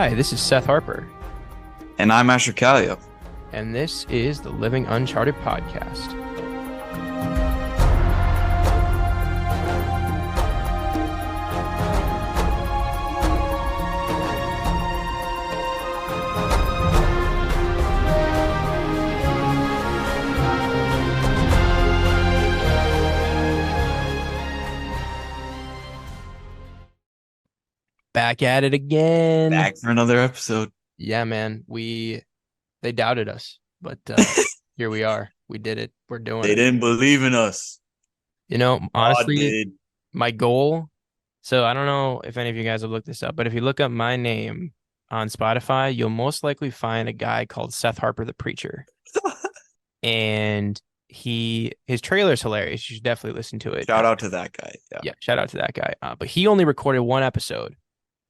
Hi, this is Seth Harper. And I'm Asher Callio. And this is the Living Uncharted Podcast. Back at it again. Back for another episode. Yeah, man. They doubted us, but here we are. We did it. We're doing it. They didn't believe in us. You know, honestly, my goal. So I don't know if any of you guys have looked this up, but if you look up my name on Spotify, you'll most likely find a guy called Seth Harper, the preacher. And his trailer is hilarious. You should definitely listen to it. Shout out to that guy. Yeah, shout out to that guy. But he only recorded one episode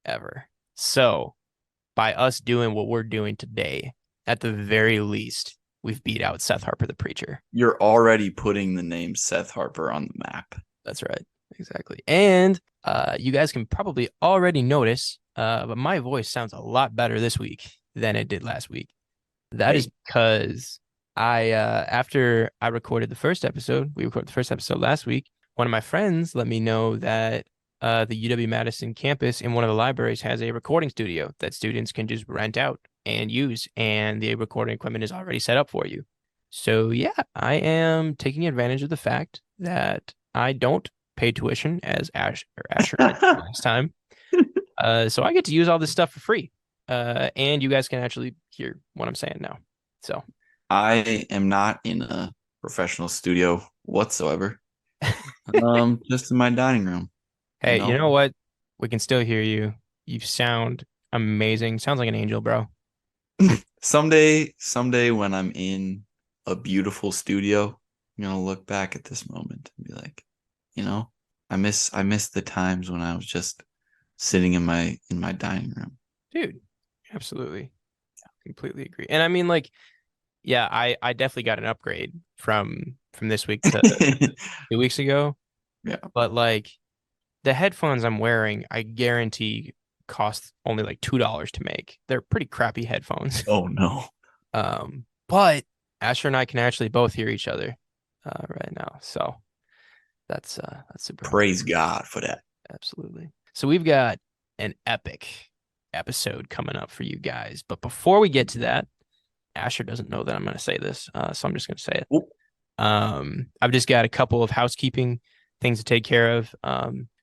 ever. So by us doing what we're doing today, at the very least, we've beat out Seth Harper, the preacher. You're already putting the name Seth Harper on the map. That's right. Exactly. And you guys can probably already notice, but my voice sounds a lot better this week than it did last week. That is because after I recorded the first episode, we recorded the first episode last week, one of my friends let me know that the UW-Madison campus in one of the libraries has a recording studio that students can just rent out and use, and the recording equipment is already set up for you. So yeah, I am taking advantage of the fact that I don't pay tuition as Asher last time. So I get to use all this stuff for free. And you guys can actually hear what I'm saying now. So I am not in a professional studio whatsoever. Just in my dining room. Hey, you know what? We can still hear you. You sound amazing. Sounds like an angel, bro. Someday when I'm in a beautiful studio, I'm gonna look back at this moment and be like, I miss the times when I was just sitting in my dining room. Dude, absolutely. Completely agree. And I mean, like, yeah, I definitely got an upgrade from this week to 2 weeks ago. Yeah. But like the headphones I'm wearing, I guarantee cost only like $2 to make. They're pretty crappy headphones. Oh no. But Asher and I can actually both hear each other right now. So that's super. Praise God for that. Absolutely. So we've got an epic episode coming up for you guys. But before we get to that, Asher doesn't know that I'm going to say this, so I'm just going to say it. Ooh. I've just got a couple of housekeeping things to take care of.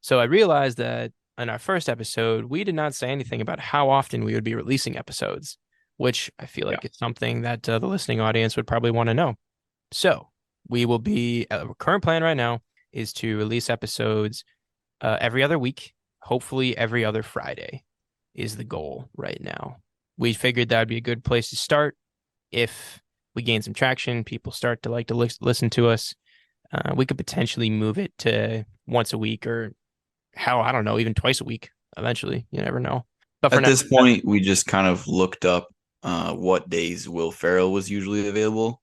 So I realized that in our first episode, we did not say anything about how often we would be releasing episodes, which I feel like it's something that the listening audience would probably want to know. So we will be, our current plan right now is to release episodes every other week, hopefully every other Friday is the goal right now. We figured that would be a good place to start. If we gain some traction, people start to like to listen to us, we could potentially move it to once a week or I don't know, even twice a week eventually. You never know. But at this point, we just kind of looked up what days Will Ferrell was usually available.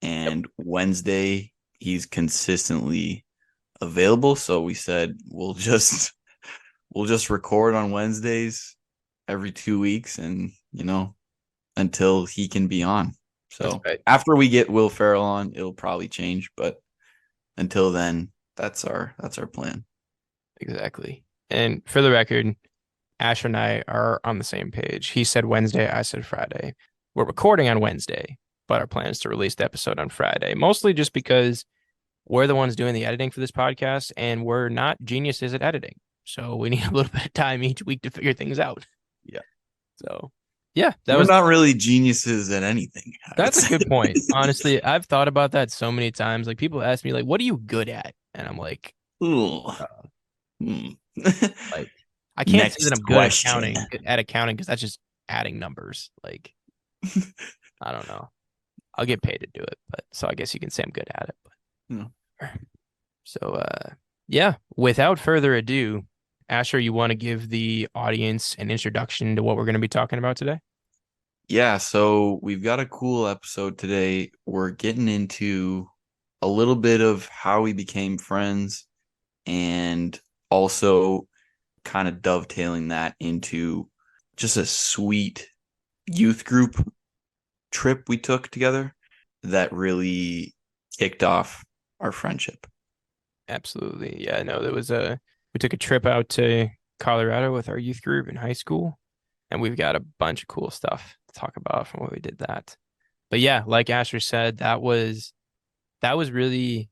And Wednesday, he's consistently available. So we said we'll just record on Wednesdays every 2 weeks and, until he can be on. So after we get Will Ferrell on, it'll probably change. But until then, that's our plan. Exactly. And for the record, Asher and I are on the same page. He said Wednesday, I said Friday. We're recording on Wednesday, but our plan is to release the episode on Friday, mostly just because we're the ones doing the editing for this podcast and we're not geniuses at editing. So we need a little bit of time each week to figure things out. Yeah. So yeah, we're not really geniuses at anything. That's a good point. Honestly, I've thought about that so many times. Like people ask me, like, what are you good at? And I'm like, like I can't say that I'm good at accounting because that's just adding numbers. Like I don't know. I'll get paid to do it, but so I guess you can say I'm good at it. But so yeah, without further ado, Asher, you want to give the audience an introduction to what we're going to be talking about today? Yeah, so we've got a cool episode today. We're getting into a little bit of how we became friends and also kind of dovetailing that into just a sweet youth group trip we took together that really kicked off our friendship. Absolutely. Yeah, no, we took a trip out to Colorado with our youth group in high school, and we've got a bunch of cool stuff to talk about from when we did that. But yeah, like Asher said, that was really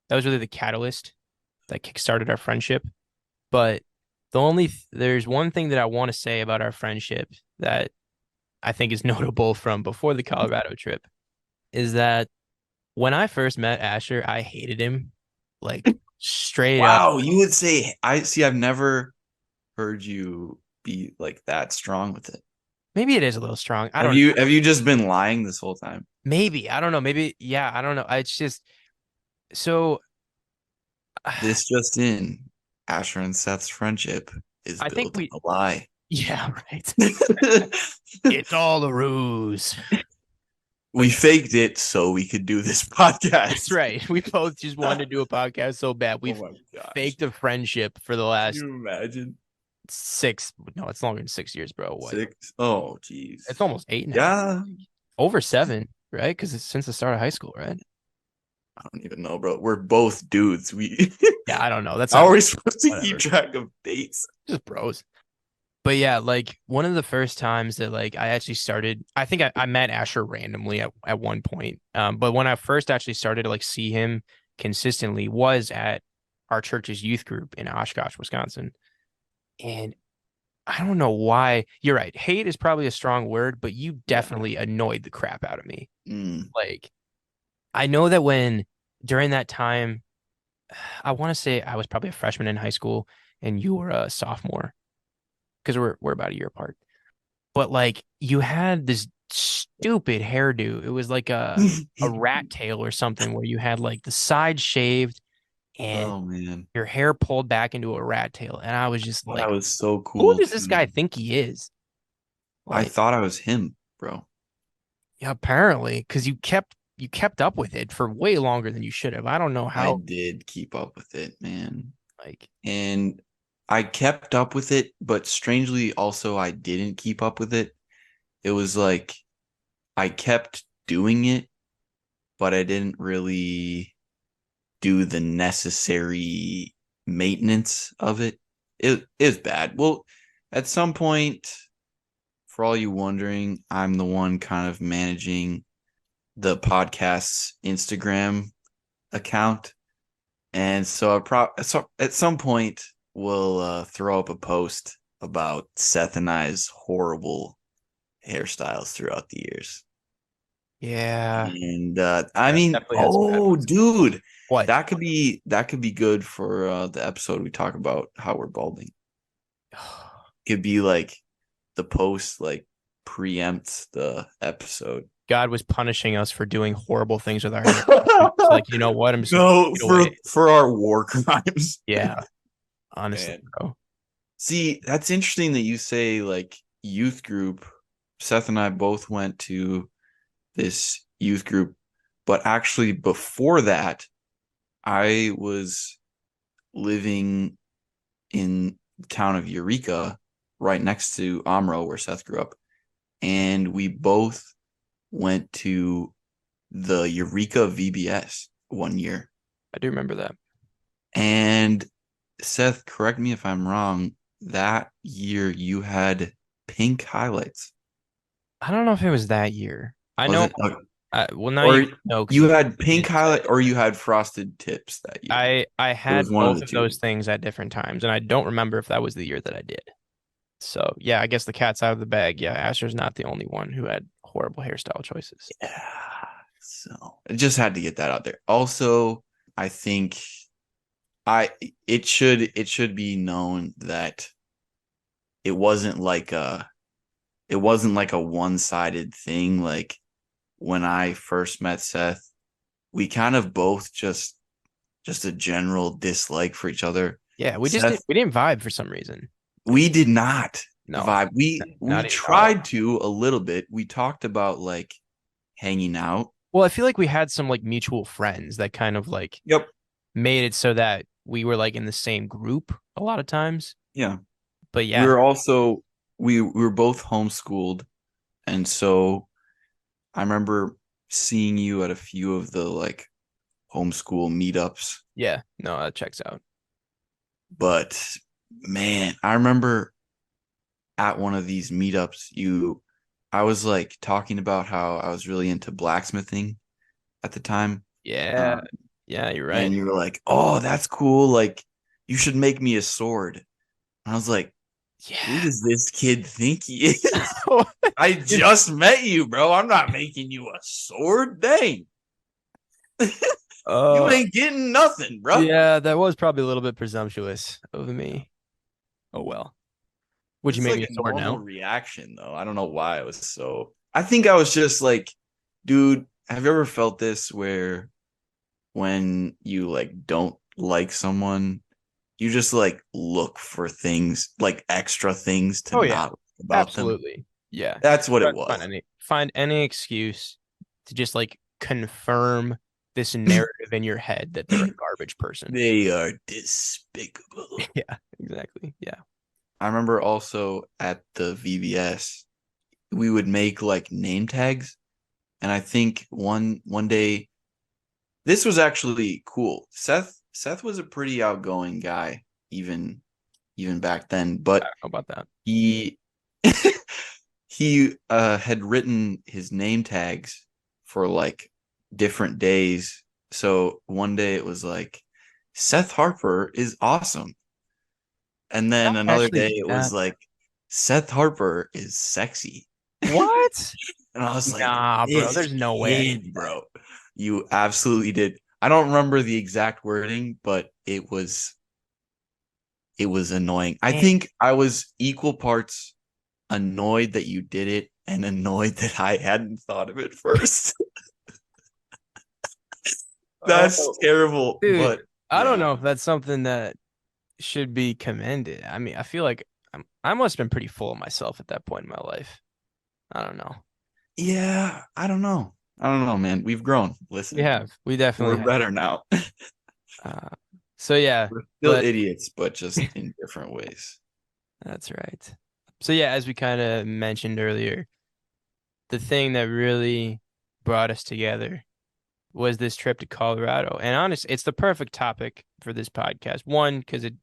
that was really the catalyst that kickstarted our friendship. But there's one thing that I want to say about our friendship that I think is notable from before the Colorado trip is that when I first met Asher, I hated him like straight up. Wow, you would say I see. I've never heard you be like that strong with it. Maybe it is a little strong. I Have don't you have you just been lying this whole time? maybe. I don't know. Maybe yeah, I don't know. It's just so This just in, Asher and Seth's friendship is I think built on a lie. yeah, right. It's all a ruse. We faked it so we could do this That's podcast. right. We both just wanted to do a podcast so bad. Oh We've my gosh. faked a friendship for the Can last you imagine? no, it's longer than 6 years, bro. What? 6? Oh, geez. It's almost 8 now. Yeah. Over 7, right? Because it's since the start of high school, right? I don't even know, bro. We're both dudes. We Yeah, I don't know. That's how not are we supposed to whatever. keep track of dates? Just bros. But yeah, like one of the first times that like I actually started, I think I met Asher randomly at one point. But when I first actually started to like see him consistently was at our church's youth group in Oshkosh, Wisconsin. And I don't know why. You're right. Hate is probably a strong word, but you Yeah. definitely annoyed the crap out of me. Mm. Like I know that when during that time, I want to say I was probably a freshman in high school and you were a sophomore because we're about a year apart. But like you had this stupid hairdo. It was like a rat tail or something where you had like the side shaved and Oh man. your hair pulled back into a rat tail. And I was just Thought I like, was so who cool does this too. guy think he is? I Like, thought I was him, bro. yeah, apparently, because you kept up with it for way longer than you should have. I don't know I how did keep up with it, man. like And I kept up with it, but strangely also I didn't keep up with it. It was like I kept doing it, but I didn't really do the necessary maintenance of it. It is bad. Well, at some point, for all you wondering, I'm the one kind of managing the podcast's Instagram account. And so at some point we'll throw up a post about Seth and I's horrible hairstyles throughout the years. yeah. And I Yeah, mean, definitely had some bad oh ones. dude, What? that could be good for the episode we talk about how we're balding. Could be like the post like preempts the episode. God was punishing us for doing horrible things with our hair. It's like, you know what? I'm just gonna No, take it away. for our war crimes. Yeah, honestly, Man. bro. See, that's interesting that you say like youth group. Seth and I both went to this youth group, but actually before that, I was living in the town of Eureka, right next to Amro, where Seth grew up, and we both went to the Eureka VBS one year. I do remember that. And Seth, correct me if I'm wrong, that year you had pink highlights. I don't know if it was that year. I Was know. it? Well, now Or you know because you had you pink didn't say. highlight or you had frosted tips that year. I It was had one of both the of two. those things at different times, and I don't remember if that was the year that I did. So yeah, I guess the cat's out of the bag. Yeah, Asher's not the only one who had horrible hairstyle choices. Yeah. So I just had to get that out there. Also, I think I it should be known that it wasn't like a one-sided thing. Like when I first met Seth, we kind of both just a general dislike for each other. Yeah, Seth, we didn't vibe for some reason. we did not No, vibe. We not even at all. tried to a little bit. We talked about like hanging out. Well, I feel like we had some like mutual friends that kind of like Yep. made it so that we were like in the same group a lot of times. Yeah. But We yeah, were also we were both homeschooled, and so I remember seeing you at a few of the like homeschool meetups. Yeah, no, that checks out. But man, I remember at one of these meetups, I was like talking about how I was really into blacksmithing at the time. Yeah, Um, yeah, you're right. and you were like, "Oh, that's cool. Like, you should make me a sword." And I was like, "Who Yeah. does this kid think he is? I just met you, bro. I'm not making you a sword. Dang, you Uh, ain't getting nothing, bro." yeah, that was probably a little bit presumptuous of me. Oh well. Would you It's make like me a a sword normal now? reaction, though. I don't know why it was so. I think I was just like, dude, have you ever felt this where when you like don't like someone, you just like look for things, like extra things to Oh yeah, not like about them? absolutely. Yeah. That's what Try it to Find was. any excuse to just like confirm this narrative in your head that they're a garbage person. They are despicable. Yeah, exactly. Yeah. I remember also at the VBS, we would make like name tags, and I think one day this was actually cool. Seth was a pretty outgoing guy, even back then, I but don't know about that. he he had written his name tags for like different days. So one day it was like Seth Harper is awesome. And Did then I another actually day do it was that? like Seth Harper is sexy. What? And I was like, Nah, bro. this There's no way I did kid, that. bro. You absolutely did. I don't remember the exact wording, but it was annoying. I Man, think I was equal parts annoyed that you did it and annoyed that I hadn't thought of it first. That's oh, terrible, dude. but I don't yeah. know if that's something that should be commended. I mean, I feel like I must have been pretty full of myself at that point in my life. I don't know. Yeah, I don't know. I don't know, man. We've grown. We Listen, have. We definitely we're have. better now. Uh, so yeah, We're still but idiots, but just in different ways. that's right. So yeah, as we kind of mentioned earlier, the thing that really brought us together was this trip to Colorado. And honest, it's the perfect topic for this podcast. One, because it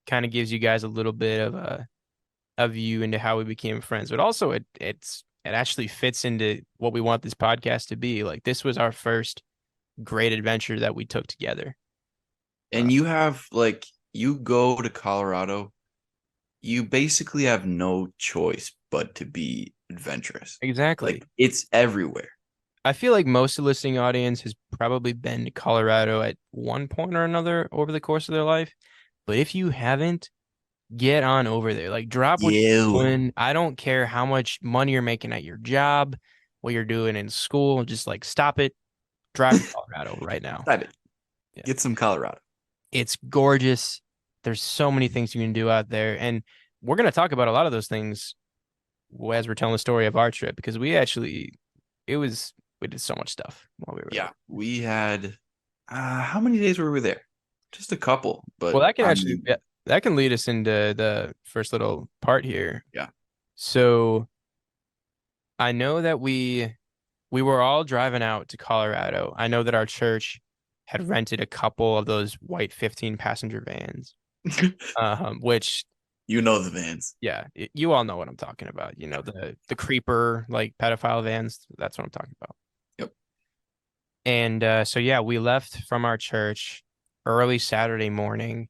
kind of gives you guys a little bit of a view into how we became friends, but also it actually fits into what we want this podcast to be. Like this was our first great adventure that we took together. Uh, And you have like you go to Colorado, you basically have no choice but to be adventurous. exactly. Like it's everywhere. I feel like most of the listening audience has probably been to Colorado at one point or another over the course of their life. But if you haven't, get on over there. Like drop what you're You. doing. I don't care how much money you're making at your job, what you're doing in school. Just like stop it. Drive to Colorado right now. Stop it. Yeah. Get some Colorado. It's gorgeous. There's so many things you can do out there. And we're going to talk about a lot of those things as we're telling the story of our trip because it was, we did so much stuff while we were Yeah, there. we had how many days were we there? Just a couple, Well, but that can I actually, mean, yeah, that can lead us into the first little part here. yeah. So I know that we were all driving out to Colorado. I know that our church had rented a couple of those white 15 passenger vans, which You know the vans. yeah, you all know what I'm talking about. You know, the creeper like pedophile vans. That's what I'm talking about. Yep. And so yeah, we left from our church early Saturday morning,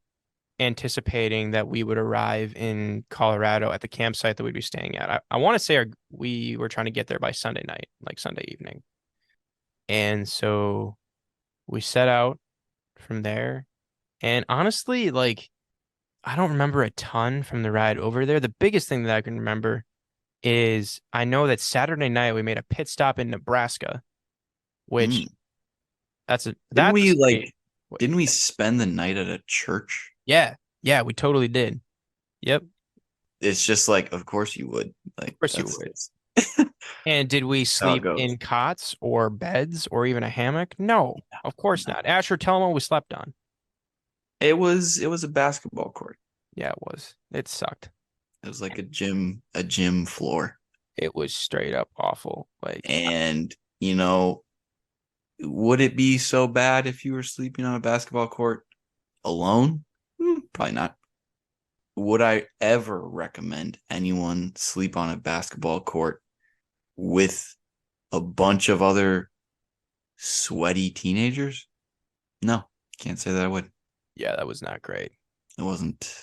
anticipating that we would arrive in Colorado at the campsite that we'd be staying at. I want to say we were trying to get there by Sunday night, like Sunday evening. And so we set out from there. And honestly, like I don't remember a ton from the ride over there. The biggest thing that I can remember is I know that Saturday night we made a pit stop in Nebraska, which Mm. Didn't that's a we state. like? Didn't we spend the night at a church? Yeah, yeah, we totally did. Yep, of It's just like, of course you would. Like course you that's would. it's And did we how it sleep goes. in cots or beds or even a hammock? No, of course not. Asher, tell them what we slept on. It was a basketball court. Yeah, it was. It sucked. It was like a gym floor. It was straight up awful. Like, And, would it be so bad if you were sleeping on a basketball court alone? Probably not. Would I ever recommend anyone sleep on a basketball court with a bunch of other sweaty teenagers? No, can't say that I would. yeah, that was not great. It wasn't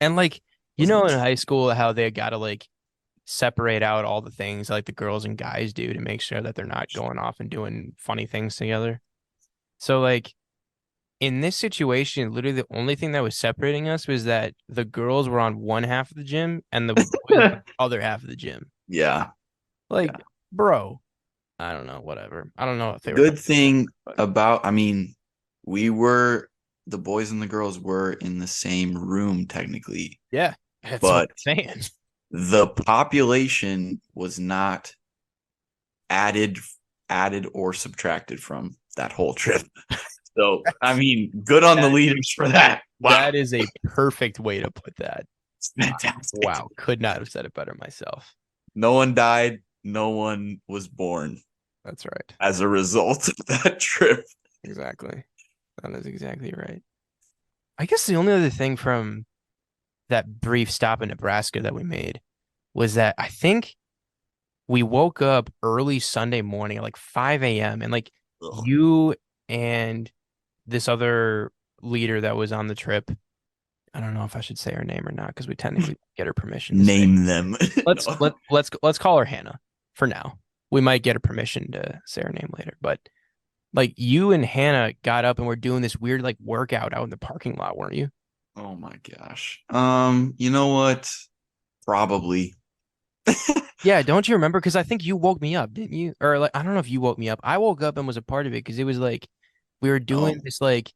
And like, in wasn't high school, how they gotta like separate out all the things like the girls and guys do to make sure that they're not going off and doing funny things together. So like in this situation, literally the only thing that was separating us was that the girls were on one half of the gym and the boys were on the other half of the gym. Yeah. Like, Yeah. bro, I don't know, whatever. I don't know if they were Good thing but about, I mean, we were the boys and the girls were in the same room technically, yeah, that's what but I'm saying. the population was not added or subtracted from that whole trip. So, I mean, good on the That, leaders for that. Wow. that is a perfect way to put that. It's fantastic. Wow, could not have said it better myself. No one died. No one was born That's right. as a result of that trip. Exactly. That is exactly right. I guess the only other thing from that brief stop in Nebraska that we made was that I think we woke up early Sunday morning at like 5 a.m. and like Ugh. you and this other leader that was on the trip. I don't know if I should say her name or not because we technically get her permission to say. Name them. Let's No. let's call her Hannah for now. We might get her permission to say her name later, but like you and Hannah got up and were doing this weird like workout out in the parking lot, weren't you? Oh my gosh. You know what? Probably. Yeah, don't you remember? Because I think you woke me up, didn't you? Or like I don't know if you woke me up. I woke up and was a part of it because it was like we were doing No. this like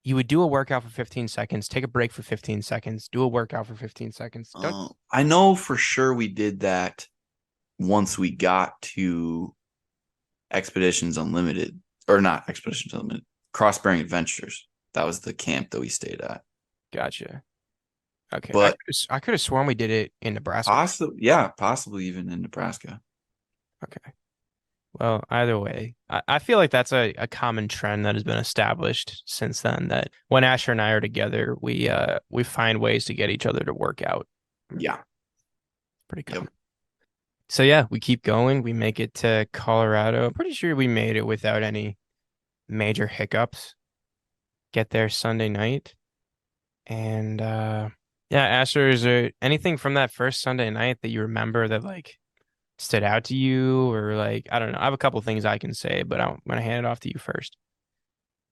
you would do a workout for 15 seconds, take a break for 15 seconds, do a workout for 15 seconds. Don't I know for sure we did that once we got to Expeditions Unlimited, or not Expeditions Unlimited, Cross Bearing Adventures. That was the camp that we stayed at. gotcha. Okay. But I could have sworn we did it in Nebraska. possibly even in Nebraska. Okay. Well, either way, I feel like that's a common trend that has been established since then that when Asher and I are together, we find ways to get each other to work out. Yeah. Pretty Yep. common. So yeah, we keep going. We make it to Colorado. I'm pretty sure we made it without any major hiccups. Get there Sunday night. And yeah, Asher, is there anything from that first Sunday night that you remember that like stood out to you or like I don't know. I have a couple things I can say, but I'm gonna hand it off to you first.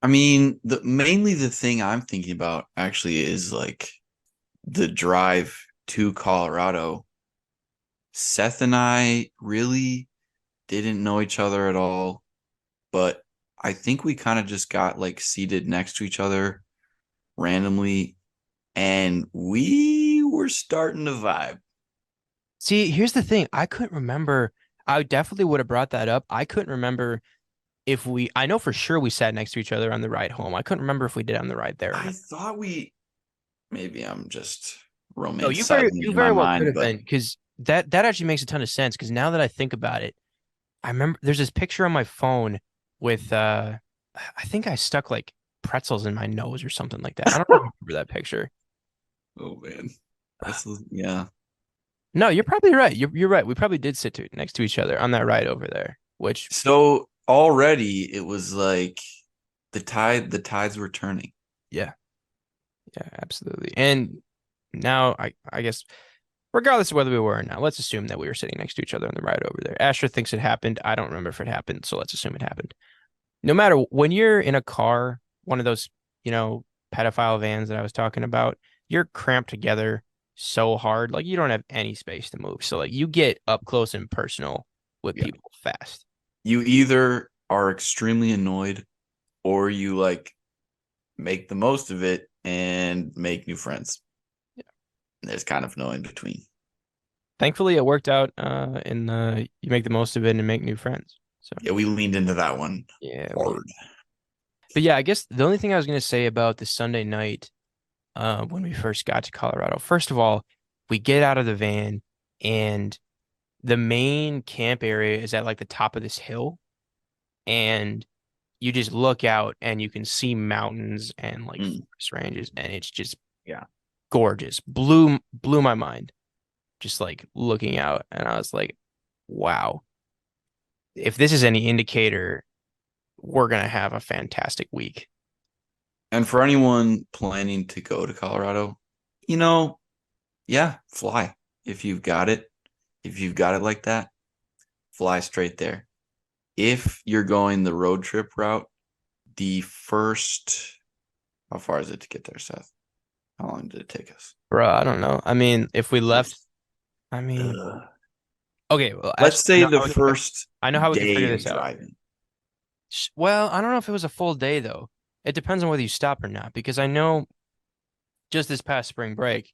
I mean, mainly the thing I'm thinking about actually is like the drive to Colorado. Seth and I really didn't know each other at all, but I think we kind of just got like seated next to each other randomly and we were starting to vibe. See, here's the thing. I couldn't remember. I definitely would have brought that up. I couldn't remember if I know for sure we sat next to each other on the ride home. I couldn't remember if we did on the ride there or I not. thought maybe I'm just No, romanticizing it you in my very well could mind, have but been because that actually makes a ton of sense. Because now that I think about it, I remember there's this picture on my phone with I think I stuck like pretzels in my nose or something like that. I don't remember that picture. oh man, yeah. No, you're probably right. You're right. We probably did next to each other on that ride over there, which So already it was like the tides were turning. yeah, yeah, absolutely. And now I guess regardless of whether we were or not, let's assume that we were sitting next to each other on the ride over there. Asher thinks it happened. I don't remember if it happened, so let's assume it happened. No matter when you're in a car, one of those, pedophile vans that I was talking about, you're cramped together so hard, like you don't have any space to move. So like you get up close and personal with Yeah. people fast. You either are extremely annoyed or you like make the most of it and make new friends. Yeah. There's kind of no in between. Thankfully, it worked out. In the you make the most of it and make new friends. So Yeah, we leaned into that one yeah, hard. but yeah, I guess the only thing I was gonna say about the Sunday night, when we first got to Colorado, first of all. We get out of the van, and the main camp area is at like the top of this hill, and you just look out and you can see mountains and like Mm, forest ranges, and it's just yeah. gorgeous. Blew my mind just like looking out, and I was like, wow, if this is any indicator, we're gonna have a fantastic week. And for anyone planning to go to Colorado, you know, yeah, fly. If you've got it, if you've got it like that, fly straight there. If you're going the road trip route, the first, how far is it to get there, Seth? How long did it take us? Bro, I don't know. I mean, if we left, First, I mean, uh, okay, well, let's actually, say the first I know how we can figure day of this out. driving. Well, I don't know if it was a full day though. It depends on whether you stop or not, because I know just this past spring break,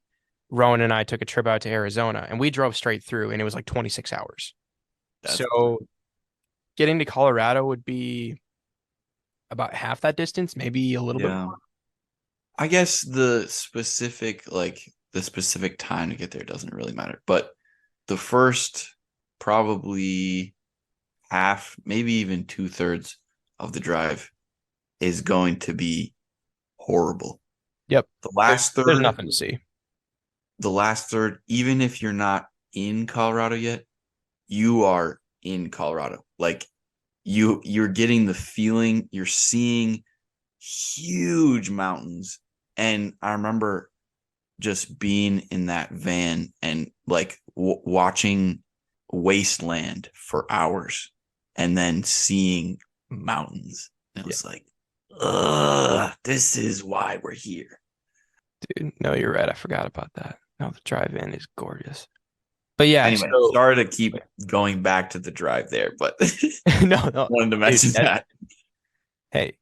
Rowan and I took a trip out to Arizona and we drove straight through and it was like 26 hours. That's So getting to Colorado would be about half that distance, maybe a little bit yeah. more. I guess the specific time to get there doesn't really matter. But the first probably half, maybe even 2/3 of the drive is going to be horrible. Yep. The last There's third, nothing to see. even if you're not in Colorado yet, you are in Colorado. Like you're getting the feeling, you're seeing huge mountains. And I remember just being in that van and like watching wasteland for hours and then seeing mountains. And it Yeah, was like, ugh, this is why we're here. dude. No, you're right. I forgot about that. No, the drive-in is gorgeous. But yeah, Anyway, so sorry to keep going back to the drive there, but no, wanted to dude, mention that. hey,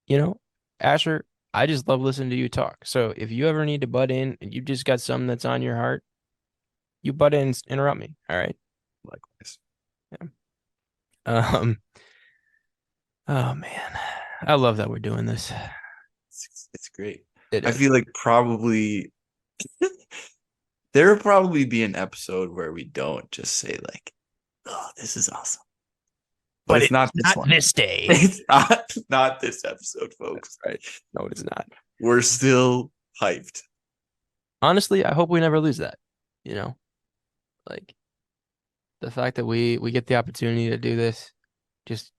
you know, Asher, I just love listening to you talk. So if you ever need to butt in and you just got something that's on your heart, you butt in, and interrupt me. All right. Likewise. Yeah. Um, oh man. I love that we're doing this. It's great. It I is. feel like probably there will probably be an episode where we don't just say like, "Oh, this is awesome," but But it's it's not this not one. this day. It's not this episode, folks. Right. No, it's not. We're still hyped. Honestly, I hope we never lose that. You know, like the fact that we get the opportunity to do this, just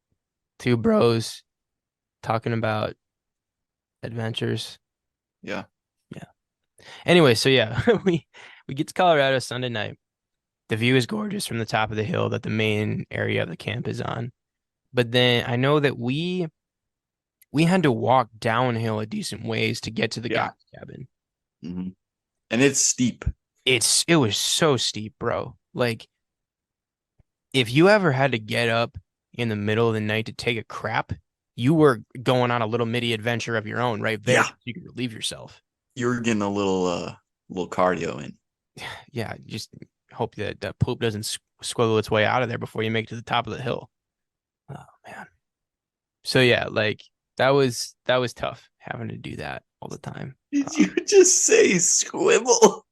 two bros talking about adventures. Yeah. Yeah. Anyway, so yeah, we get to Colorado Sunday night. The view is gorgeous from the top of the hill that the main area of the camp is on. But then I know that we had to walk downhill a decent ways to get to the Yeah. guys' cabin. Mm-hmm. And it's steep. It was so steep, bro. Like if you ever had to get up in the middle of the night to take a crap, you were going on a little midi adventure of your own right there. Yeah. So you could relieve yourself. You're getting a little cardio in. Yeah, just hope that that poop doesn't squiggle its way out of there before you make it to the top of the hill. Oh man. So yeah, like that was tough having to do that all the time. Did you just say squibble?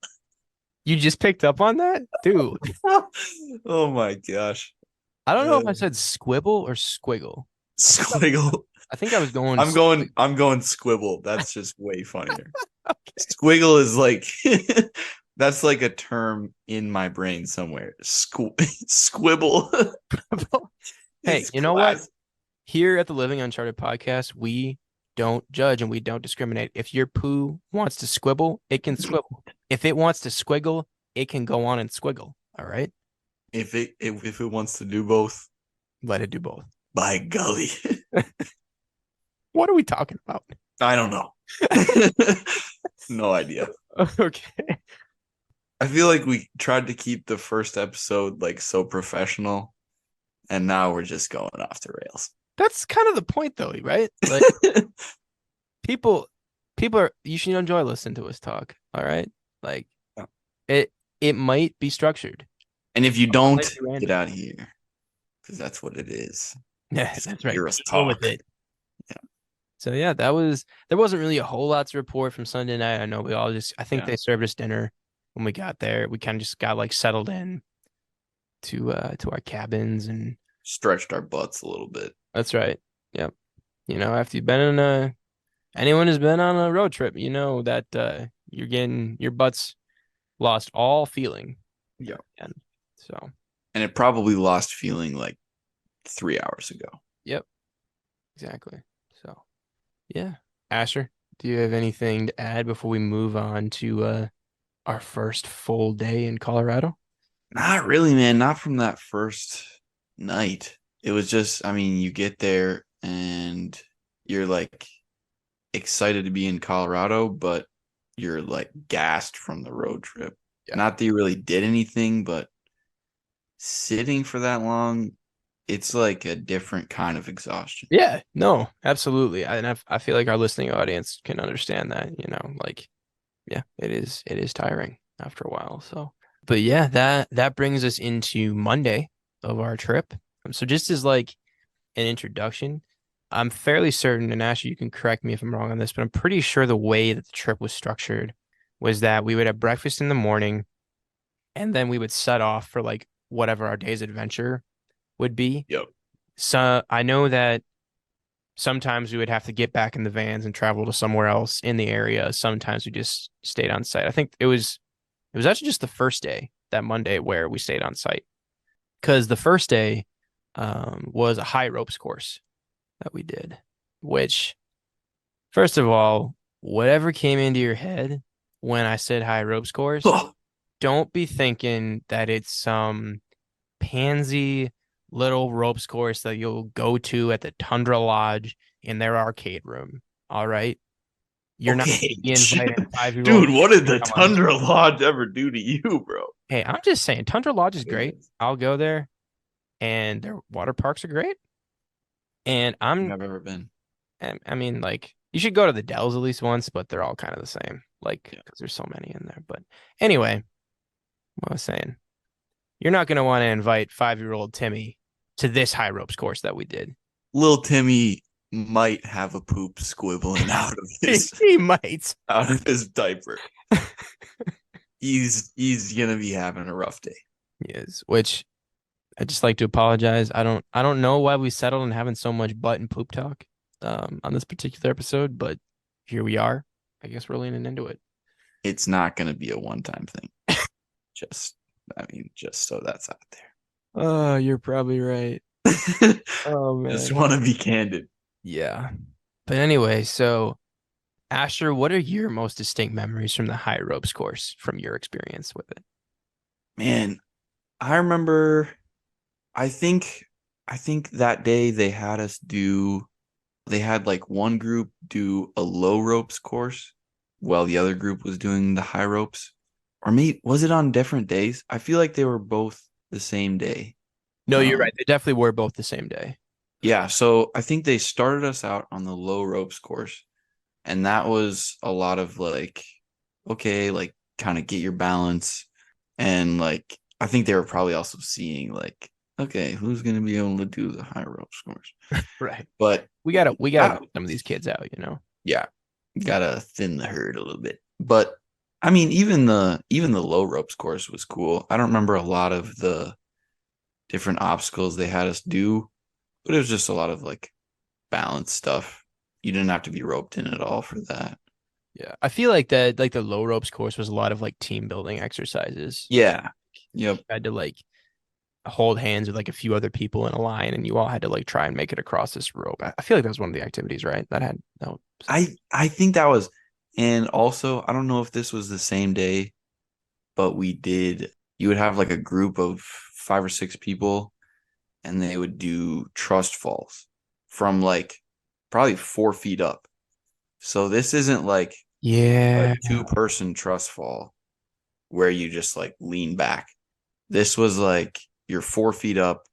You just picked up on that, dude. Oh my gosh. I don't know if I said squibble or squiggle. Squiggle. I think I was going. I'm going squibble. That's just way funnier. Okay. Squiggle is like that's like a term in my brain somewhere. Squibble. Hey, you know what? Here at the Living Uncharted Podcast, we don't judge and we don't discriminate. If your poo wants to squibble, it can squibble. If it wants to squiggle, it can go on and squiggle. All right? If it wants to do both, Let it do both. by golly. What are we talking about? I don't know. No idea. Okay. I feel like we tried to keep the first episode like so professional, and now we're just going off the rails. That's kind of the point though, right? Like people are you should enjoy listening to us talk. All right. Like it might be structured. And if you It don't, might be random. get out of here, because that's what it is. Yeah, Just that's right. hear us Go with talk. it. Yeah. So yeah, there wasn't really a whole lot to report from Sunday night. I know we all just I think Yeah. they served us dinner. when we got there. We kind of just got like settled in to our cabins, and Stretched our butts a little bit. that's right. Yep. After you've been in a anyone who's been on a road trip, you know that you're getting your butts lost all feeling. Yeah. And so, And it probably lost feeling like 3 hours ago. yep, exactly. So, yeah. Asher, do you have anything to add before we move on to our first full day in Colorado? Not really, man. Not from that first night. It was just, I mean, you get there and you're like excited to be in Colorado, but you're like gassed from the road trip. Yeah. Not that you really did anything, but sitting for that long, it's like a different kind of exhaustion. Yeah, no, absolutely. I feel like our listening audience can understand that, like, yeah, it is tiring after a while. So, but yeah, that brings us into Monday of our trip. So just as like an introduction, I'm fairly certain, and Ashley, you can correct me if I'm wrong on this, but I'm pretty sure the way that the trip was structured was that we would have breakfast in the morning, and then we would set off for like whatever our day's adventure would be. Yep. So I know that sometimes we would have to get back in the vans and travel to somewhere else in the area. Sometimes we just stayed on site. I think it was actually just the first day, that Monday, where we stayed on site, because the first day was a high ropes course that we did, which, first of all, whatever came into your head when I said high ropes course, Oh, don't be thinking that it's some pansy little ropes course that you'll go to at the Tundra Lodge in their arcade room. All right. You're not okay. being invited 5-year-old. Dude, what did the Tundra Lodge ever do to you, bro? Hey, I'm just saying, Tundra Lodge is great. I'll go there, and their water parks are great. And I've never been. I mean, like, you should go to the Dells at least once, but they're all kind of the same, like, Yeah. because there's so many in there. But anyway, what I was saying, you're not going to want to invite 5-year-old Timmy to this high ropes course that we did. Little Timmy might have a poop squibbling out of his He might. out of his diaper. He's gonna be having a rough day. Yes, which I just like to apologize. I don't know why we settled on having so much butt and poop talk on this particular episode, but here we are. I guess we're leaning into it. It's not gonna be a one-time thing. Just so that's out Oh, you're probably right. there. Oh man. Just want to be candid. Yeah. But anyway, so Asher, what are your most distinct memories from the high ropes course from your experience with it? Man, I remember I think that day they had like one group do a low ropes course while the other group was doing the high ropes. Or maybe was it on different days? I feel like they were both the same day. No, you're right. They definitely were both the same day. Yeah, so I think they started us out on the low ropes course, and that was a lot of like, okay, like kind of get your balance, and like I think they were probably also seeing like, okay, who's gonna be able to do the high ropes course? Right. But We gotta get some of these kids out. yeah, gotta thin the herd a little bit. But I mean, even the low ropes course was cool. I don't remember a lot of the different obstacles they had us do, but it was just a lot of like balance stuff. You didn't have to be roped in at all for that. Yeah. I feel like that like the low ropes course was a lot of like team building exercises. Yeah. Yep. You had to like hold hands with like a few other people in a line, and you all had to like try and make it across this rope. I feel like that was one of the activities, right? I think that was, and also I don't know if this was the same day, but you would have like a group of 5 or 6 people, and they would do trust falls from like probably 4 feet up. So this isn't like Yeah. a 2-person trust fall where you just like lean back. This was like you're 4 feet up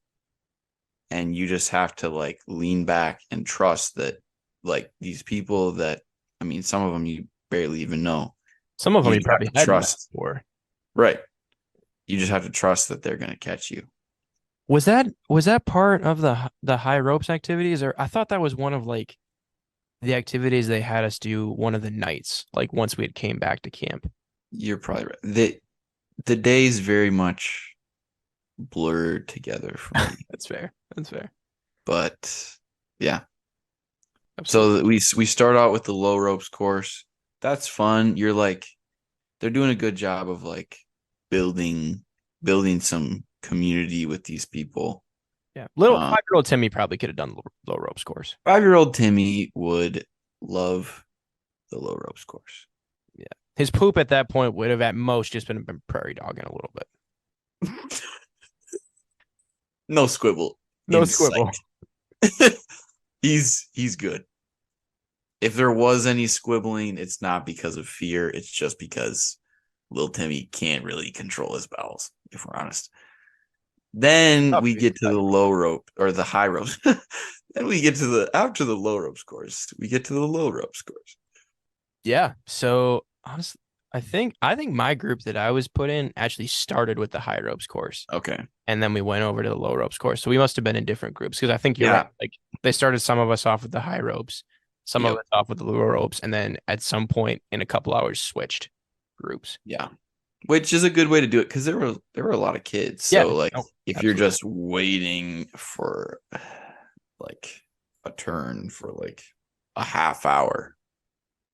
and you just have to like lean back and trust that like these people that, I mean, some of them you barely even know. Some of them you just have probably to had trust. for. Right. You just have to trust that they're going to catch you. Was that part of the high ropes activities, or I thought that was one of like the activities they had us do one of the nights, like once we had came back to camp. You're probably right. the days very much blurred together for me. That's fair. That's fair. But yeah. Absolutely. So we start out with the low ropes course. That's fun. You're like they're doing a good job of like building building some community with these people. Yeah. Little Um, 5-year-old Timmy probably could have done the low ropes course. 5-year-old Timmy would love the low ropes course. Yeah. His poop at that point would have at most just been prairie dogging a little bit. No squibble No in squibble. sight. He's good. If there was any squibbling, it's not because of fear. It's just because little Timmy can't really control his bowels, if we're honest. Then Tough we to be get to the low rope or the high ropes. Then we get to the after the low ropes course. We get to the low ropes course. Yeah. So honestly, I think my group that I was put in actually started with the high ropes course. Okay. And then we went over to the low ropes course. So we must have been in different groups because I think you're right. Yeah. Like they started some of us off with the high ropes, some of Yep. us off with the low ropes, and then at some point in a couple hours switched groups. Yeah. Which is a good way to do it because there were a lot of kids. Yeah. So like No, if you're absolutely. just waiting for like a turn for like a half hour,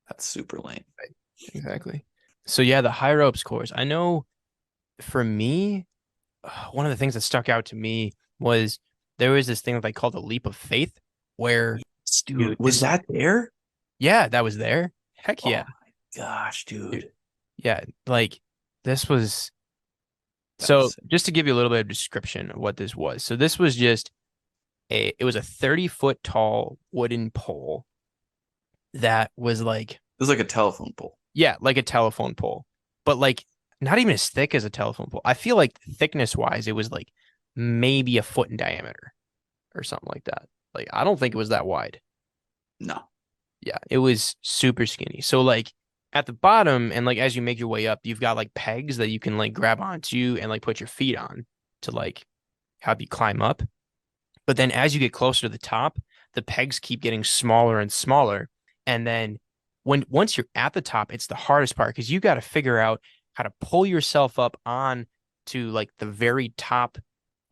that's super lame. Exactly. So yeah, the high ropes course. I know for me, one of the things that stuck out to me was there was this thing that they called the leap of faith, where, Dude, dude, was this, that there? yeah, that was there. Heck Oh yeah, my gosh, dude. dude. Yeah, like this was. That was So sick. just to give you a little bit of description of what this was. So this was just it was a 30-foot tall wooden pole that was like, It was like a telephone pole. yeah, like a telephone pole, but like not even as thick as a telephone pole. I feel like thickness wise, it was like maybe a foot in diameter or something like that. Like I don't think it was that wide. No. Yeah, it was super skinny. So like at the bottom and like as you make your way up, you've got like pegs that you can like grab onto and like put your feet on to like help you climb up. But then as you get closer to the top, the pegs keep getting smaller and smaller. And then once you're at the top, it's the hardest part because you got to figure out how to pull yourself up on to like the very top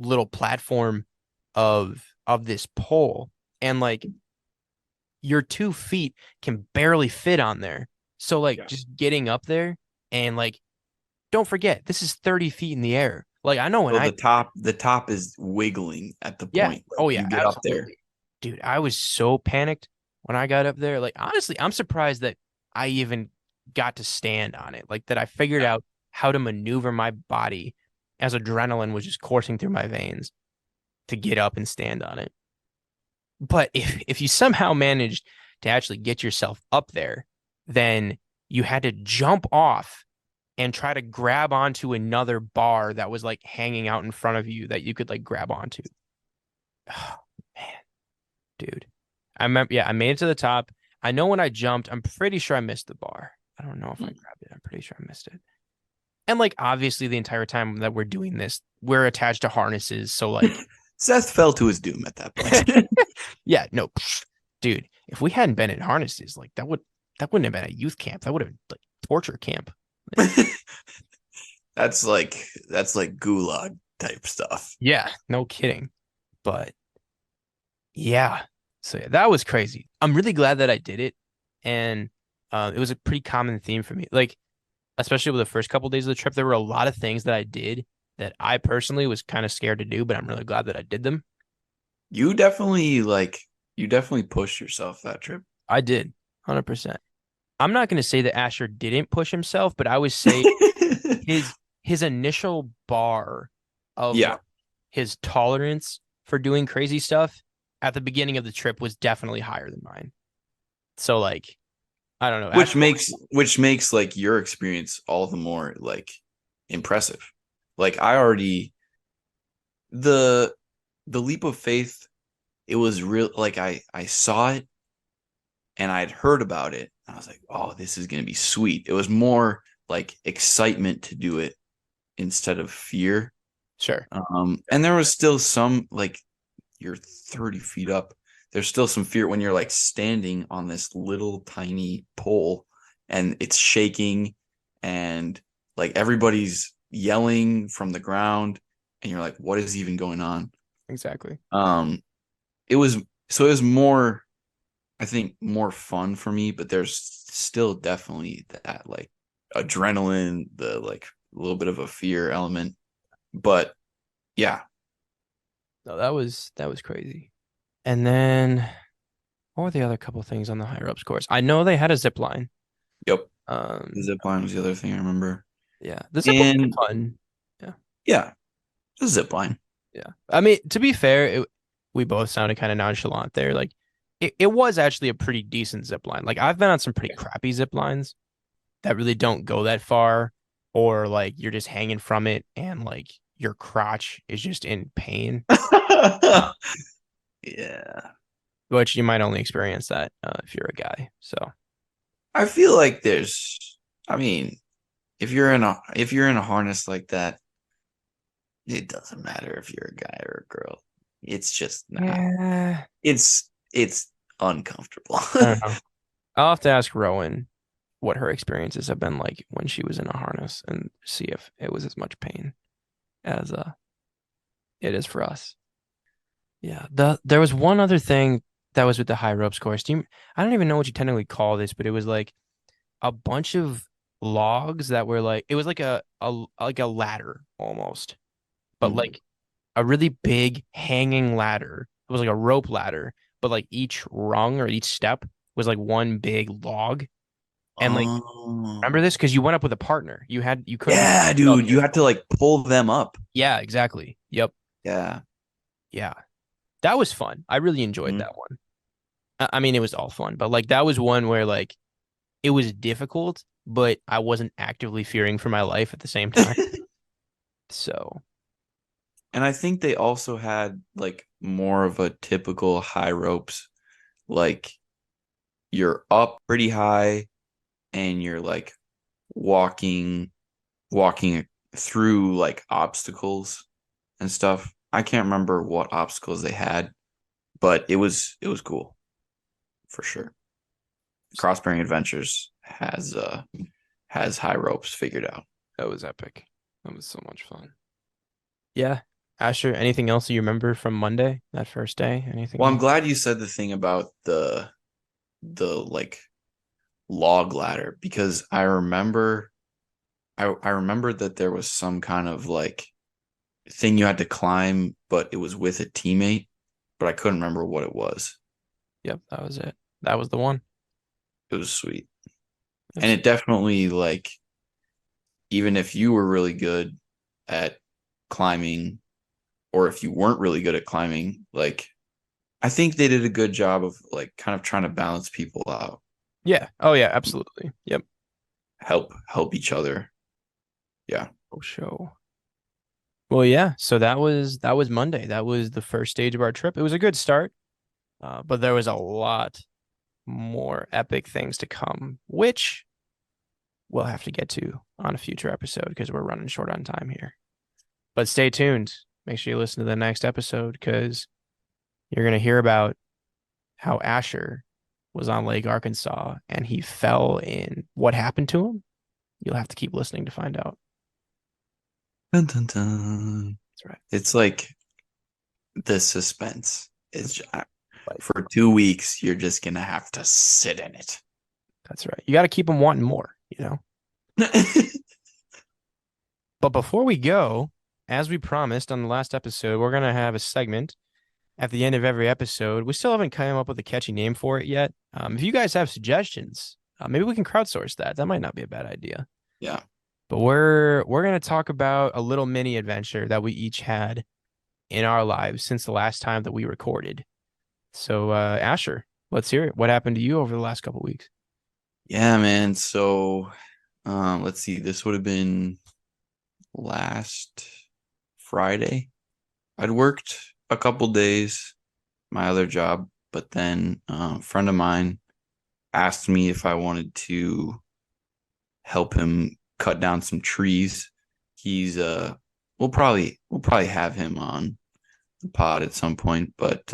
little platform of this pole. And like your 2 feet can barely fit on there. So like Yeah. just getting up there and like don't forget, this is 30 feet in the air. Like I know when So I the top is wiggling at the yeah. point like Oh yeah, you get up there. absolutely. Dude, I was so panicked when I got up there. Like honestly, I'm surprised that I even got to stand on it. Like that I figured Yeah. out how to maneuver my body as adrenaline was just coursing through my veins to get up and stand on it. But if you somehow managed to actually get yourself up there, then you had to jump off and try to grab onto another bar that was like hanging out in front of you that you could like grab onto. Oh, man, dude. I remember, yeah, I made it to the top. I know when I jumped, I'm pretty sure I missed the bar. I don't know if I Hmm. grabbed it. I'm pretty sure I missed it. And like obviously the entire time that we're doing this, we're attached to harnesses. So like Seth fell to his doom at that point. yeah, no, dude, if we hadn't been in harnesses, like that wouldn't have been a youth camp. That would have been like torture camp. Like, That's like gulag type stuff. yeah, no kidding. But yeah. So yeah, that was crazy. I'm really glad that I did it. And it was a pretty common theme for me. Like, especially with the first couple of days of the trip, there were a lot of things that I did that I personally was kind of scared to do, but I'm really glad that I did them. You definitely pushed yourself that trip. I did, 100%. I'm not going to say that Asher didn't push himself, but I would say his his initial bar of Yeah, like his tolerance for doing crazy stuff at the beginning of the trip was definitely higher than mine. So like, I don't know. which makes like your experience all the more like impressive. Like I already the the leap of faith, it was real like I saw it and I'd heard about it. I was like, oh, this is gonna be sweet. It was more like excitement to do it instead of fear. Sure. And there was still some like you're 30 feet up. There's still some fear when you're like standing on this little tiny pole and it's shaking and like everybody's yelling from the ground, and you're like, what is even going on? Exactly. Um, it was so it was more, I think, more fun for me, but there's still definitely that like adrenaline, the like a little bit of a fear element. But yeah, No, that was crazy. And then what were the other couple things on the higher ups course? I know they had a zip line. yep. The Um, zip line was the other thing I remember. yeah, the zip line And was fun. Yeah, yeah, the zip line. yeah. I mean, to be fair, we both sounded kind of nonchalant there. Like, it was actually a pretty decent zip line. Like, I've been on some pretty crappy zip lines that really don't go that far, or like you're just hanging from it and like your crotch is just in pain. Uh, Yeah. which you might only experience that if you're a guy. So I feel like I mean, if you're in a harness like that, it doesn't matter if you're a guy or a girl. It's just not. yeah, It's uncomfortable. I don't know. I'll have to ask Rowan what her experiences have been like when she was in a harness and see if it was as much pain as it is for us. Yeah. There was one other thing that was with the high ropes course. I don't even know what you technically call this, but it was like a bunch of logs that were like it was like a ladder almost, but Mhm. like a really big hanging ladder. It was like a rope ladder, but like each rung or each step was like one big log. And like remember Oh, this? Because you went up with a partner. You couldn't do yeah, it yourself. dude. You have to like pull them up. Yeah, exactly. Yep. Yeah. Yeah. That was fun. I really enjoyed Mhm. that one. I mean, it was all fun, but like that was one where like it was difficult, but I wasn't actively fearing for my life at the same time. So, And I think they also had like more of a typical high ropes, like you're up pretty high and you're like walking walking through like obstacles and stuff. I can't remember what obstacles they had, but it was cool for sure. Cross Bearing Adventures has high ropes figured out. that was epic. That was so much fun. Yeah. Asher, anything else you remember from Monday, that first day? Well, I'm Anything? glad you said the thing about the like log ladder because I remember that there was some kind of like thing you had to climb, but it was with a teammate, but I couldn't remember what it was. Yep, that was it. That was the one. It was sweet. And That's it definitely like even if you were really good at climbing or if you weren't really good at climbing, like I think they did a good job of like kind of trying to balance people out, yeah. Oh yeah, absolutely. Yep. help each other. Yeah. Oh show. Well, yeah. So that was Monday. That was the first stage of our trip. It was a good start, but there was a lot more epic things to come, which we'll have to get to on a future episode because we're running short on time here. But stay tuned. Make sure you listen to the next episode because you're gonna hear about how Asher was on Lake Arkansas and he fell in. What happened to him? You'll have to keep listening to find out. Dun, dun, dun. That's right. It's like the suspense is Like, for 2 weeks, you're just gonna have to sit in it. that's right. You got to keep them wanting more, you know? But before we go, as we promised on the last episode, we're going to have a segment at the end of every episode. We still haven't come up with a catchy name for it yet. If you guys have suggestions, maybe we can crowdsource that. That might not be a bad idea. Yeah. But we're going to talk about a little mini adventure that we each had in our lives since the last time that we recorded. So, Asher, let's hear it. What happened to you over the last couple weeks? Yeah, man. So let's see. This would have been last Friday. I'd worked a couple days, my other job, but then a friend of mine asked me if I wanted to help him cut down some trees. He's we'll probably have him on the pod at some point, but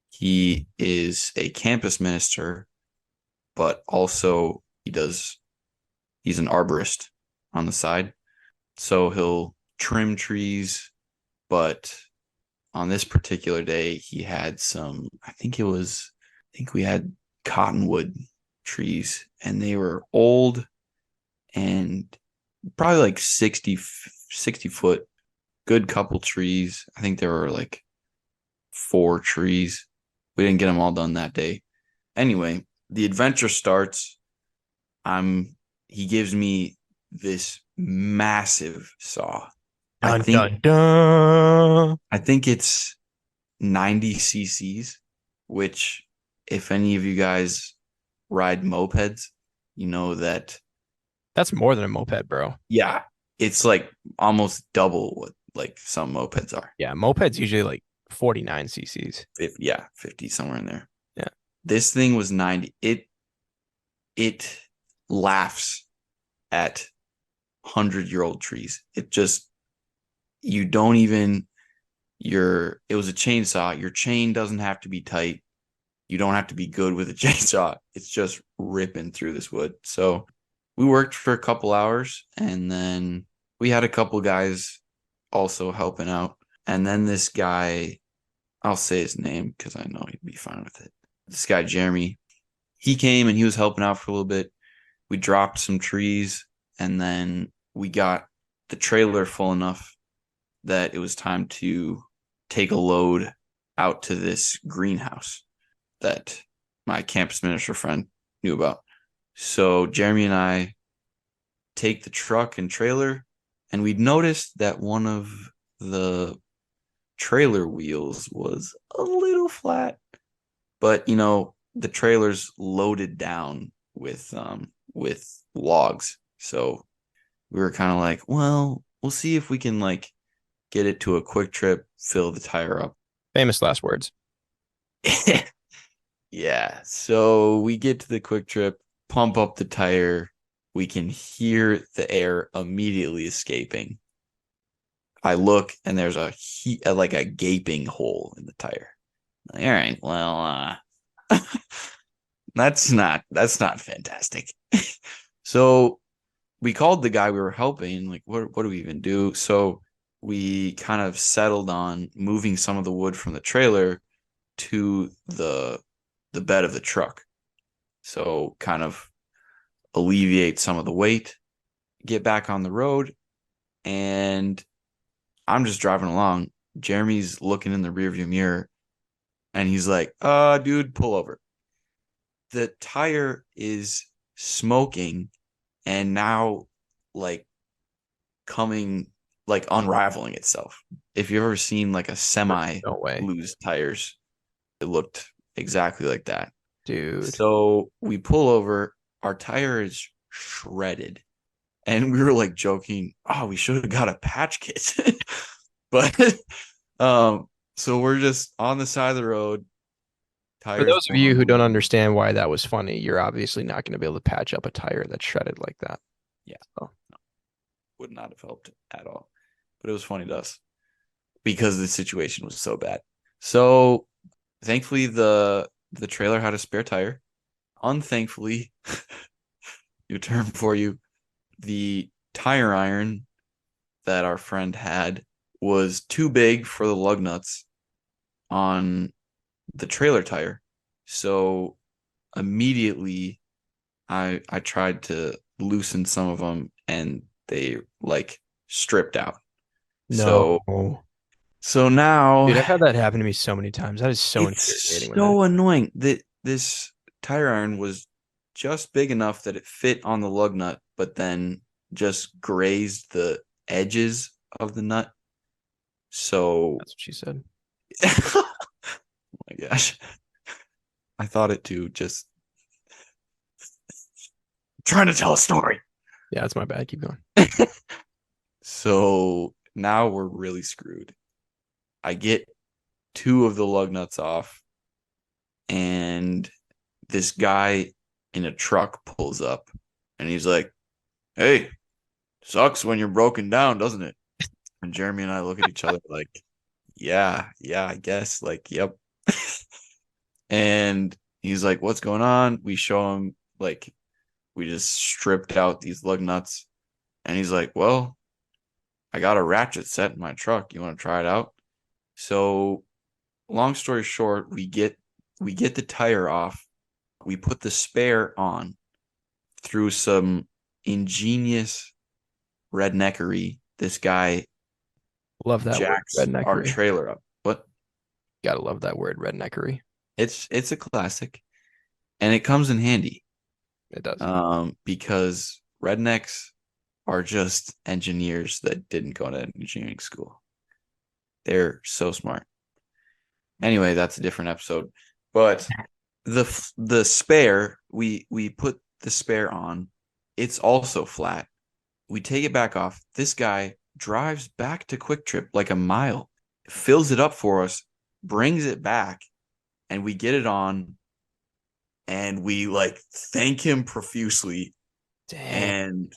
he is a campus minister, but also he's an arborist on the side. So he'll trim trees, but on this particular day, he had I think we had cottonwood trees, and they were old and probably like 60 foot, good couple trees. I think there were like 4 trees. We didn't get them all done that day. Anyway, the adventure starts. He gives me this massive saw. I Dun think dun dun. I think it's 90 cc's, which if any of you guys ride mopeds, you know that, That's more than a moped, bro. yeah, it's like almost double what like some mopeds are. Yeah, mopeds usually like 49 cc's. Yeah, 50 somewhere in there. Yeah. This thing was 90. It laughs at 100-year-old trees. It just you don't even it was a chainsaw. Your chain doesn't have to be tight. You don't have to be good with a chainsaw. It's just ripping through this wood. So we worked for a couple hours, and then we had a couple guys also helping out. And then this guy, I'll say his name because I know he'd be fine with it. This guy, Jeremy, he came and he was helping out for a little bit. We dropped some trees, and then we got the trailer full enough that it was time to take a load out to this greenhouse that my campus minister friend knew about. So Jeremy and I take the truck and trailer, and we'd noticed that one of the trailer wheels was a little flat, but the trailer's loaded down with logs. So we were kind of like, well, we'll see if we can like get it to a quick trip, fill the tire up. Famous last words. Yeah. So we get to the quick trip, pump up the tire. We can hear the air immediately escaping. I look, and there's like a gaping hole in the tire. Like, all right, well, that's not fantastic. So we called the guy we were helping. Like, what do we even do? So we kind of settled on moving some of the wood from the trailer to the bed of the truck. So kind of alleviate some of the weight, get back on the road, and I'm just driving along. Jeremy's looking in the rearview mirror, and he's like, dude, pull over. The tire is smoking and now like coming, like unraveling itself. If you've ever seen like a semi No way, lose tires, it looked exactly like that. dude. So we pull over, our tire is shredded. And we were like joking, oh, we should have got a patch kit. But so we're just on the side of the road, For tires those of you blowing who don't away. understand why that was funny, you're obviously not going to be able to patch up a tire that's shredded like that. Yeah, So, would not have helped at all. But it was funny to us because the situation was so bad. So thankfully the trailer had a spare tire. Unthankfully, your term for you, the tire iron that our friend had was too big for the lug nuts on the trailer tire. So immediately I tried to loosen some of them, and they like stripped out. no. So now Dude, I've had that happen to me so many times. That is so it's infuriating when that. so annoying that this tire iron was just big enough that it fit on the lug nut, but then just grazed the edges of the nut. So, That's what she said. oh my gosh, I thought it too. Just trying to tell a story. Yeah, that's my bad. Keep going. So now we're really screwed. I get 2 of the lug nuts off, and this guy in a truck pulls up, and he's like, "Hey, sucks when you're broken down, doesn't it?" And Jeremy and I look at each other like, yeah, I guess. Like, yep. And he's like, "What's going on?" We show him, like, we just stripped out these lug nuts. And he's like, "Well, I got a ratchet set in my truck. You want to try it out? So, long story short, we get the tire off. We put the spare on through some ingenious redneckery. This guy Love that word, jacks our redneckery. trailer up. But Gotta love that word, redneckery. it's a classic, and it comes in handy. It does. Because rednecks are just engineers that didn't go to engineering school. They're so smart. Anyway, that's a different episode. But the spare, we put the spare on. It's also flat. We take it back off. This guy drives back to Quick Trip like a mile, fills it up for us, brings it back, and we get it on, and we like thank him profusely, Dang. and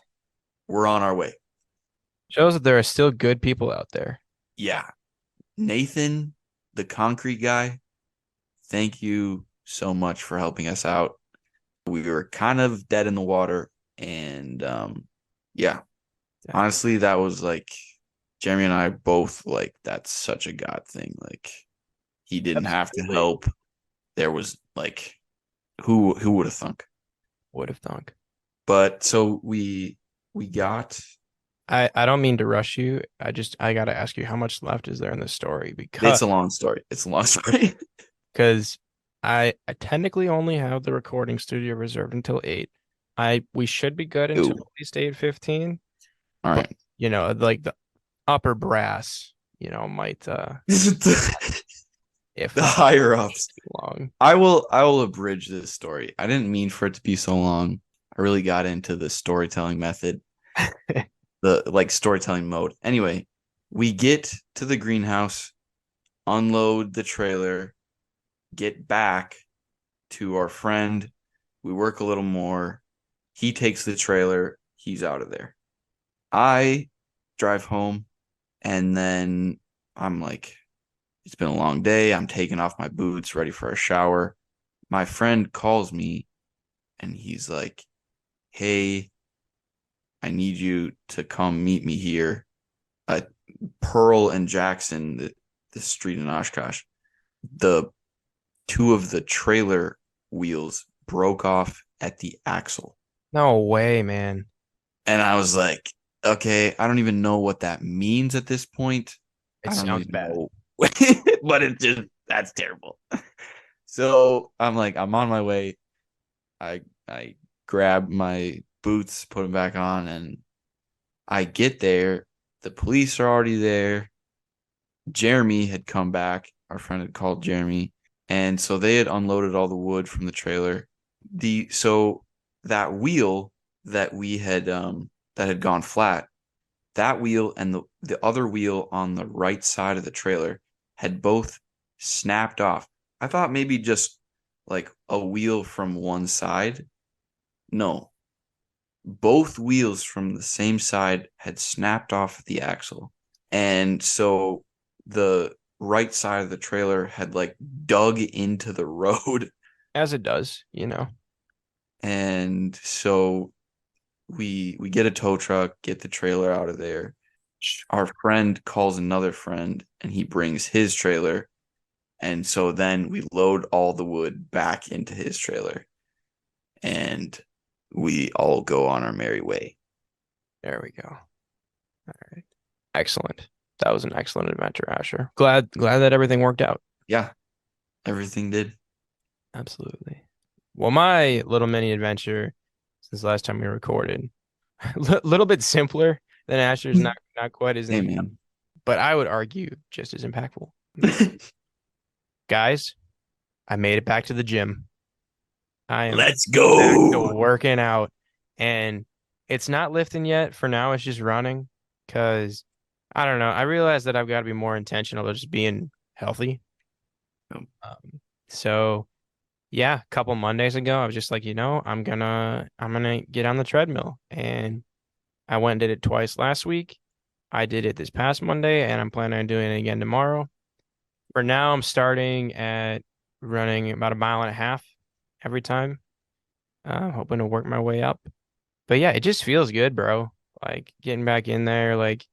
we're on our way. Shows that there are still good people out there. Yeah. Nathan, the concrete guy, thank you so much for helping us out. We were kind of dead in the water. And yeah, Dang. honestly, that was like Jeremy and I both like that's such a God thing. Like he didn't have to Absolutely. help. There was like who would have thunk? Would have thunk. But so we got I don't mean to rush you. I gotta ask you how much left is there in this story it's a long story. It's a long story. because I technically only have the recording studio reserved until 8. We should be good until Ooh. at least 8:15, All but right. like the upper brass, might the if higher ups. too long. I will abridge this story. I didn't mean for it to be so long. I really got into the storytelling method, the like storytelling mode. Anyway, we get to the greenhouse, unload the trailer, get back to our friend. We work a little more. He takes the trailer. He's out of there. I drive home, and then I'm like, it's been a long day. I'm taking off my boots, ready for a shower. My friend calls me and he's like, hey, I need you to come meet me here at Pearl and Jackson, the street in Oshkosh. The two of the trailer wheels broke off at the axle. No way, man. And I was like, okay, I don't even know what that means at this point. It I don't sounds even bad. know. But it just, that's terrible. So I'm like, I'm on my way. I grab my boots, put them back on, and I get there. The police are already there. Jeremy had come back. Our friend had called Jeremy, and so they had unloaded all the wood from the trailer. So that wheel that we had that had gone flat, that wheel and the other wheel on the right side of the trailer had both snapped off. I thought maybe just like a wheel from one side. No, both wheels from the same side had snapped off the axle. And so the right side of the trailer had like dug into the road. As it does, And so we get a tow truck, get the trailer out of there. Our friend calls another friend and he brings his trailer. And so then we load all the wood back into his trailer and we all go on our merry way. There we go. All right. Excellent. That was an excellent adventure, Asher. Glad that everything worked out. Yeah, everything did. Absolutely. Well, my little mini adventure since the last time we recorded, a little bit simpler than Asher's, not quite as Hey, in, man. but I would argue just as impactful. Guys, I made it back to the gym. I am Let's back to go. working out, and it's not lifting yet. For now, it's just running because I don't know. I realize that I've got to be more intentional about just being healthy. So yeah, a couple Mondays ago, I was just like, I'm gonna get on the treadmill, and I went and did it twice last week. I did it this past Monday, and I'm planning on doing it again tomorrow. For now, I'm starting at running about a mile and a half every time. Hoping to work my way up. But yeah, it just feels good, bro. Like getting back in there, like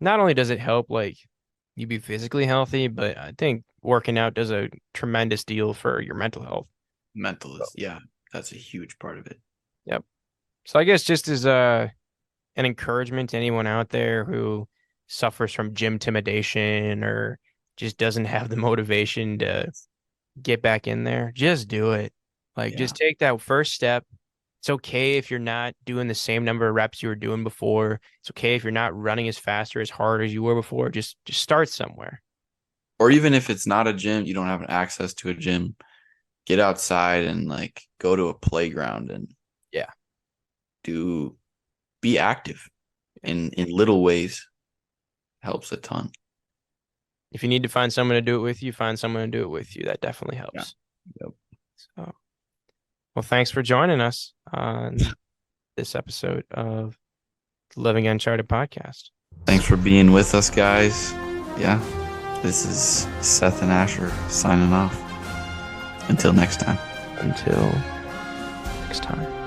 not only does it help like you be physically healthy, but I think working out does a tremendous deal for your mental health. Mental So, is, yeah, that's a huge part of it. yep. So I guess just as an encouragement to anyone out there who suffers from gym intimidation or just doesn't have the motivation to get back in there, just do it. Like Yeah. just take that first step. It's okay if you're not doing the same number of reps you were doing before. It's okay if you're not running as fast or as hard as you were before. Just start somewhere. Or even if it's not a gym, you don't have access to a gym, get outside and like go to a playground and Yeah. do be active in little ways. Helps a ton. If you need to find someone to do it with you, find someone to do it with you. That definitely Yeah. helps. Yep. So, well, thanks for joining us on this episode of the Living Uncharted Podcast. Thanks for being with us, guys. Yeah. This is Seth and Asher signing off. Until next time. Until next time.